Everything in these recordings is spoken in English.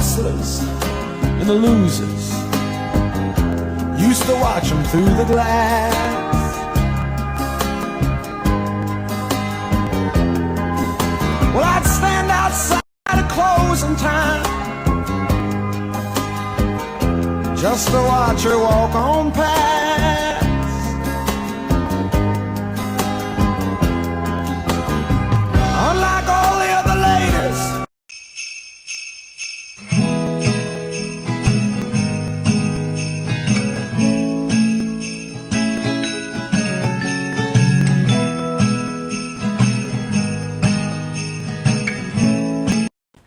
hustlers and the losers. Used to watch them through the glass. Well, I'd stand outside at closing time just to watch her walk on past. Unlike all the other ladies,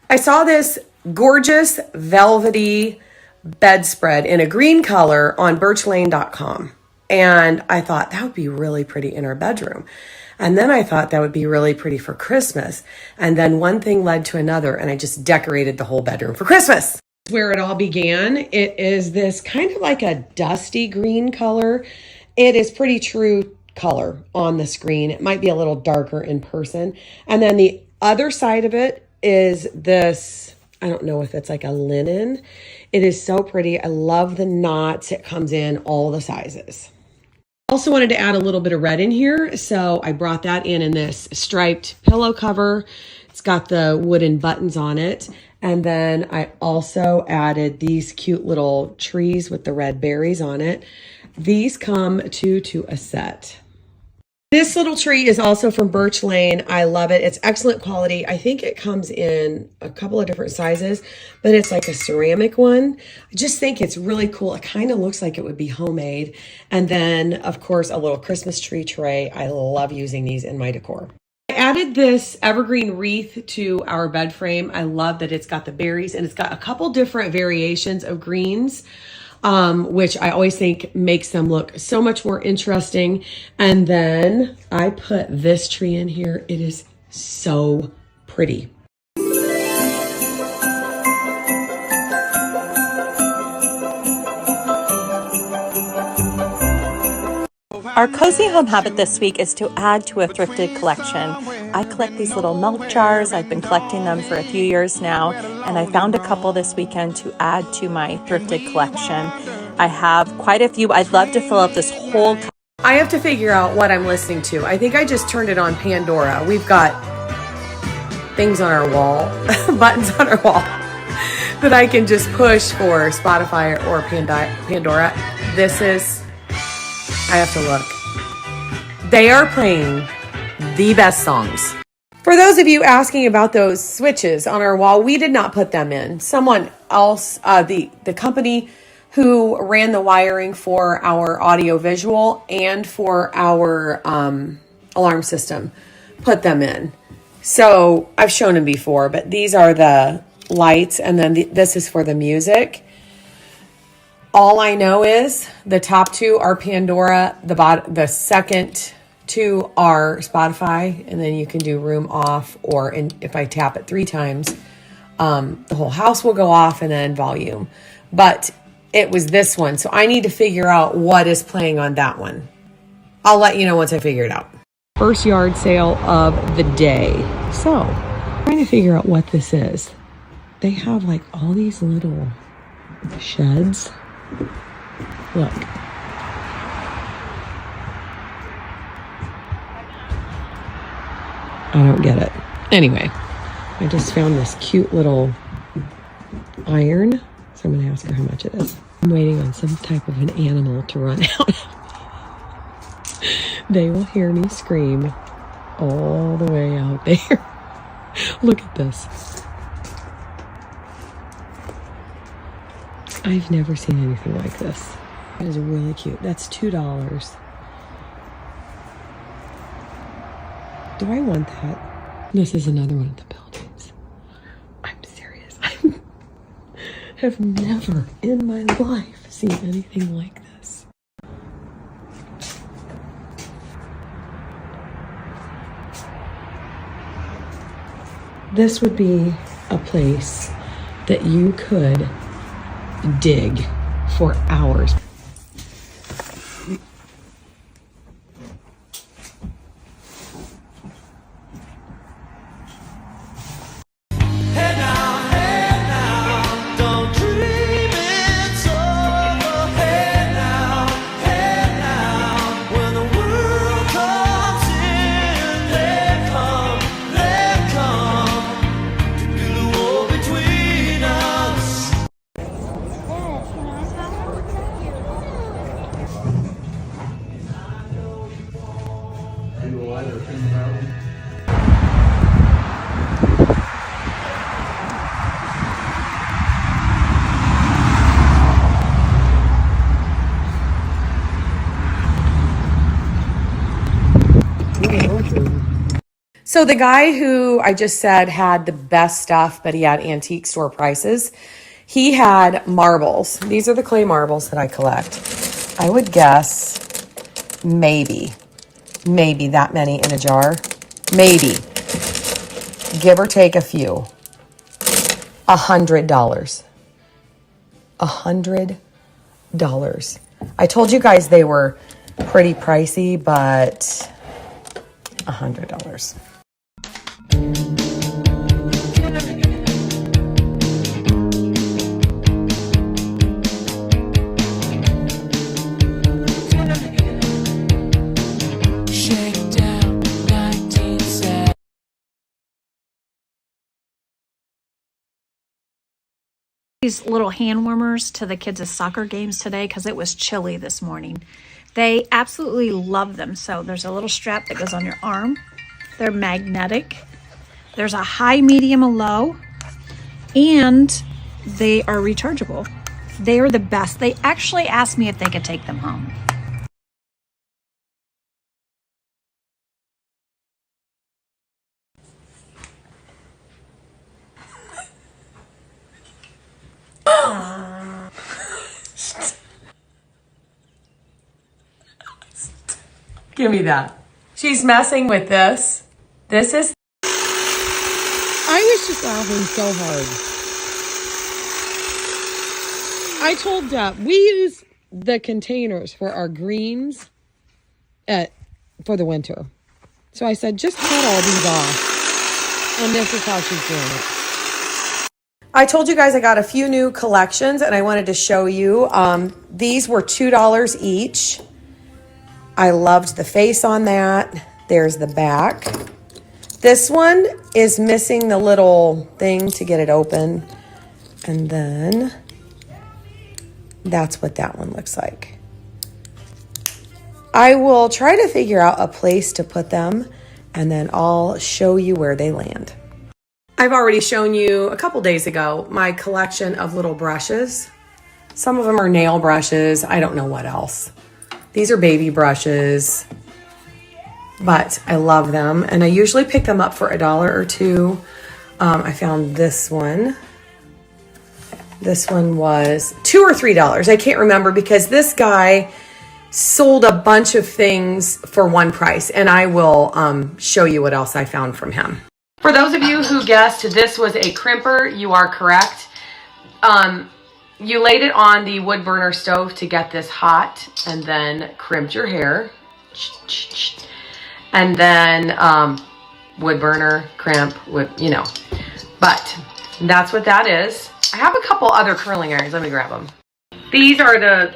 I saw this gorgeous velvety bedspread in a green color on birchlane.com. And I thought that would be really pretty in our bedroom. And then I thought that would be really pretty for Christmas. And then one thing led to another, and I just decorated the whole bedroom for Christmas. Where it all began, it is this kind of like a dusty green color. It is pretty true color on the screen. It might be a little darker in person. And then the other side of it is this, I don't know if it's like a linen. It is so pretty. I love the knots. It comes in all the sizes. Also wanted to add a little bit of red in here, so I brought that in this striped pillow cover. It's got the wooden buttons on it. And then I also added these cute little trees with the red berries on it. These come to a set. This little tree is also from Birch Lane. I love it. It's excellent quality. I think it comes in a couple of different sizes, but it's like a ceramic one. I just think it's really cool. It kind of looks like it would be homemade. And then, of course, a little Christmas tree tray. I love using these in my decor. I added this evergreen wreath to our bed frame. I love that it's got the berries and it's got a couple different variations of greens, which I always think makes them look so much more interesting. And then I put this tree in here. It is so pretty. Our cozy home habit this week is to add to a thrifted collection. I collect these little milk jars. I've been collecting them for a few years now, and I found a couple this weekend to add to my thrifted collection. I have quite a few. I'd love to fill up this whole. I have to figure out what I'm listening to. I think I just turned it on Pandora. We've got things on our wall, buttons on our wall that I can just push for Spotify or Pandora. This is, I have to look. They are playing the best songs. For those of you asking about those switches on our wall, we did not put them in. Someone else, the company who ran the wiring for our audio visual and for our alarm system put them in. So I've shown them before, but these are the lights, and then this is for the music. All I know is the top two are Pandora, the second two are Spotify, and then you can do room off, or if I tap it 3 times, the whole house will go off, and then volume. But it was this one, so I need to figure out what is playing on that one. I'll let you know once I figure it out. First yard sale of the day. So, trying to figure out what this is. They have like all these little sheds. Look. I don't get it. Anyway, I just found this cute little iron. So I'm going to ask her how much it is. I'm waiting on some type of an animal to run out. They will hear me scream all the way out there. Look at this. I've never seen anything like this. It is really cute. That's $2. Do I want that? This is another one of the buildings. I'm serious. I have never in my life seen anything like this. This would be a place that you could dig for hours. So the guy who I just said had the best stuff, but he had antique store prices, he had marbles. These are the clay marbles that I collect. I would guess maybe that many in a jar. Maybe. Give or take a few. $100. $100. I told you guys they were pretty pricey, but $100. These little hand warmers to the kids' soccer games today because it was chilly this morning. They absolutely love them. So there's a little strap that goes on your arm. They're magnetic. There's a high, medium, and low, and they are rechargeable. They are the best. They actually asked me if they could take them home. Give me that. She's messing with this. This is... I was just laughing so hard. I told Deb, we use the containers for our greens for the winter. So I said, just cut all these off. And this is how she's doing it. I told you guys I got a few new collections and I wanted to show you. These were $2 each. I loved the face on that. There's the back. This one is missing the little thing to get it open. And then that's what that one looks like. I will try to figure out a place to put them and then I'll show you where they land. I've already shown you a couple days ago my collection of little brushes. Some of them are nail brushes. I don't know what else. These are baby brushes, but I love them. And I usually pick them up for $1 or $2. I found this one. This one was $2 or $3. I can't remember because this guy sold a bunch of things for one price. And I will show you what else I found from him. For those of you who guessed this was a crimper, you are correct. You laid it on the wood burner stove to get this hot and then crimped your hair. And then wood burner, crimp, you know. But that's what that is. I have a couple other curling irons. Let me grab them. These are the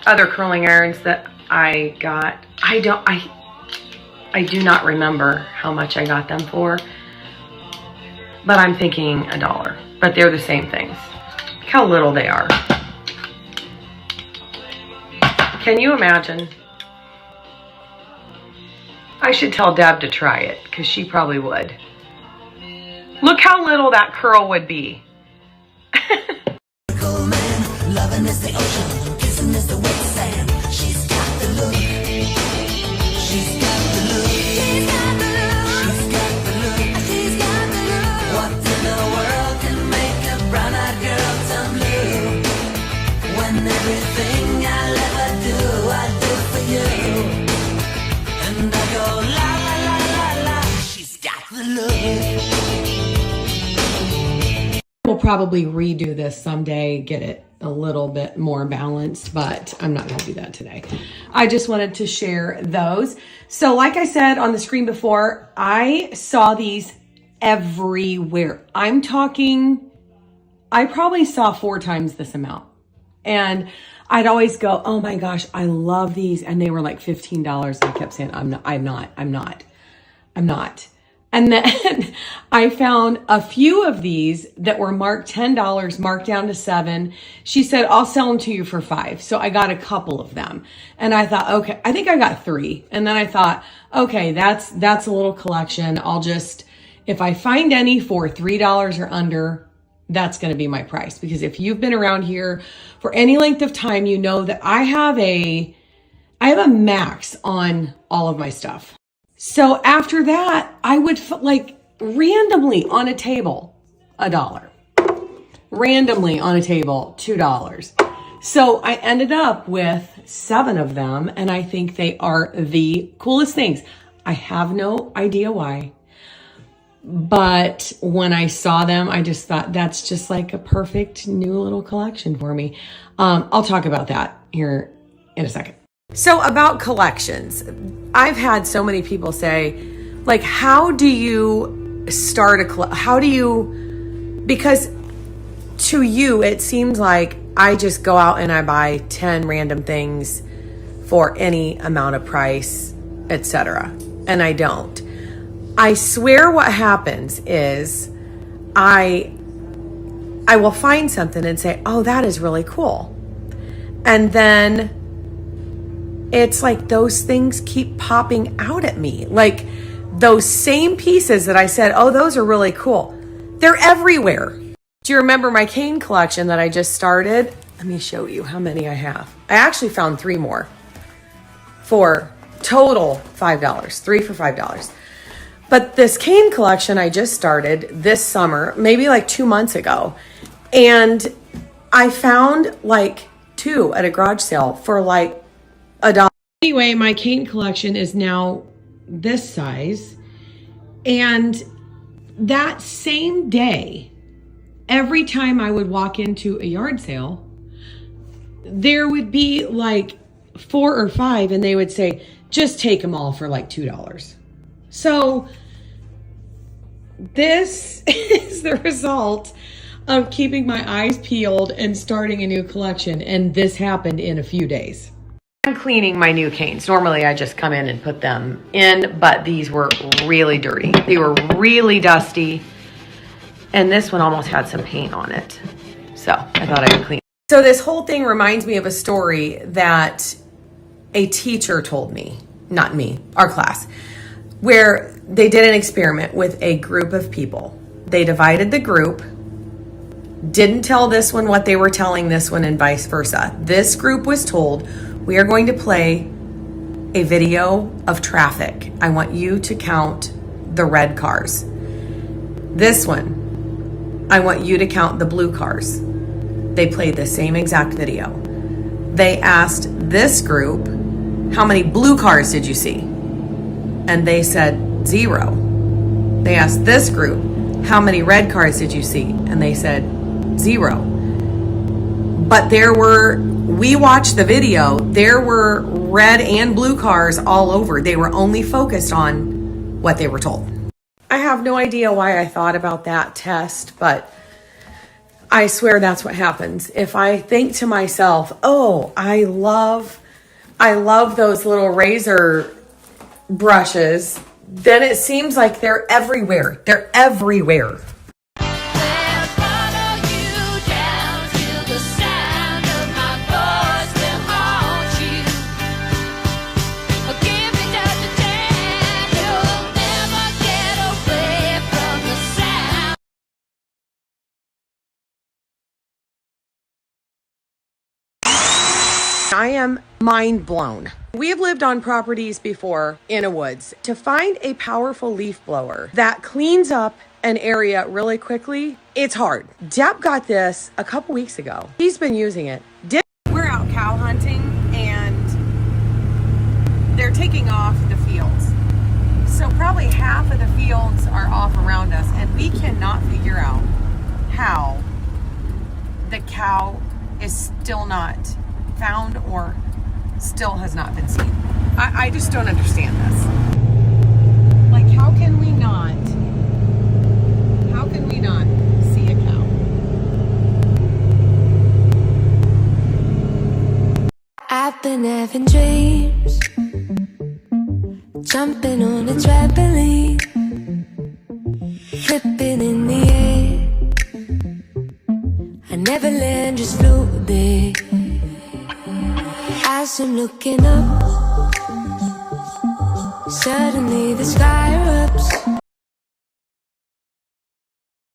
other curling irons that I got. I do not remember how much I got them for. But I'm thinking $1. But they're the same things. Look how little they are. Can you imagine? I should tell Deb to try it because she probably would. Look how little that curl would be. Loving is the ocean, kissing is the wet sand. She's got the look. She's got the look. She's got the look. She's got the look. She's got the look. What in the world can make a brown-eyed girl turn blue? When everything I'll ever do, I do for you. And I go la la la la la. She's got the look. We'll probably redo this someday, get it a little bit more balanced, but I'm not going to do that today. I just wanted to share those. So like I said on the screen before, I saw these everywhere. I'm talking, I probably saw 4 times this amount. And I'd always go, oh my gosh, I love these. And they were like $15. I kept saying, I'm not. And then I found a few of these that were marked $10, marked down to $7. She said, I'll sell them to you for $5. So I got a couple of them. And I thought, okay, I think I got 3. And then I thought, okay, that's a little collection. I'll just, if I find any for $3 or under, that's going to be my price. Because if you've been around here for any length of time, you know that I have a max on all of my stuff. So after that, I would like randomly on a table, $1. Randomly on a table, $2. So I ended up with 7 of them, and I think they are the coolest things. I have no idea why, but when I saw them, I just thought that's just like a perfect new little collection for me. I'll talk about that here in a second. So about collections, I've had so many people say, like, how do you start because to you, it seems like I just go out and I buy 10 random things for any amount of price, etc. And I don't. I swear what happens is I will find something and say, oh, that is really cool. And then it's like those things keep popping out at me. Like those same pieces that I said, oh, those are really cool. They're everywhere. Do you remember my cane collection that I just started? Let me show you how many I have. I actually found 3 more for total $5, 3 for $5. But this cane collection I just started this summer, maybe like 2 months ago. And I found like 2 at a garage sale for like $1. Anyway, my cane collection is now this size. And that same day, every time I would walk into a yard sale, there would be like 4 or 5 and they would say, just take them all for like $2. So this is the result of keeping my eyes peeled and starting a new collection. And this happened in a few days. I'm cleaning my new canes. Normally I just come in and put them in, but these were really dirty. They were really dusty. And this one almost had some paint on it. So I thought I would clean. So this whole thing reminds me of a story that a teacher told me, not me, our class, where they did an experiment with a group of people. They divided the group, didn't tell this one what they were telling this one, and vice versa. This group was told, we are going to play a video of traffic. I want you to count the red cars. This one, I want you to count the blue cars. They played the same exact video. They asked this group, how many blue cars did you see? And they said 0. They asked this group, how many red cars did you see? And they said 0. But we watched the video, there were red and blue cars all over. They were only focused on what they were told. I have no idea why I thought about that test, but I swear that's what happens. If I think to myself, oh, I love those little razor brushes, then it seems like they're everywhere. They're everywhere. I am mind blown. We have lived on properties before in a woods. To find a powerful leaf blower that cleans up an area really quickly, it's hard. Deb got this a couple weeks ago. He's been using it. We're out cow hunting and they're taking off the fields. So probably half of the fields are off around us and we cannot figure out how the cow is still not found or still has not been seen. I just don't understand this. Like, how can we not see a cow? I've been having dreams, jumping on a trampoline, flipping in the air. I never land, just float there. As I'm looking up, suddenly the sky erupts.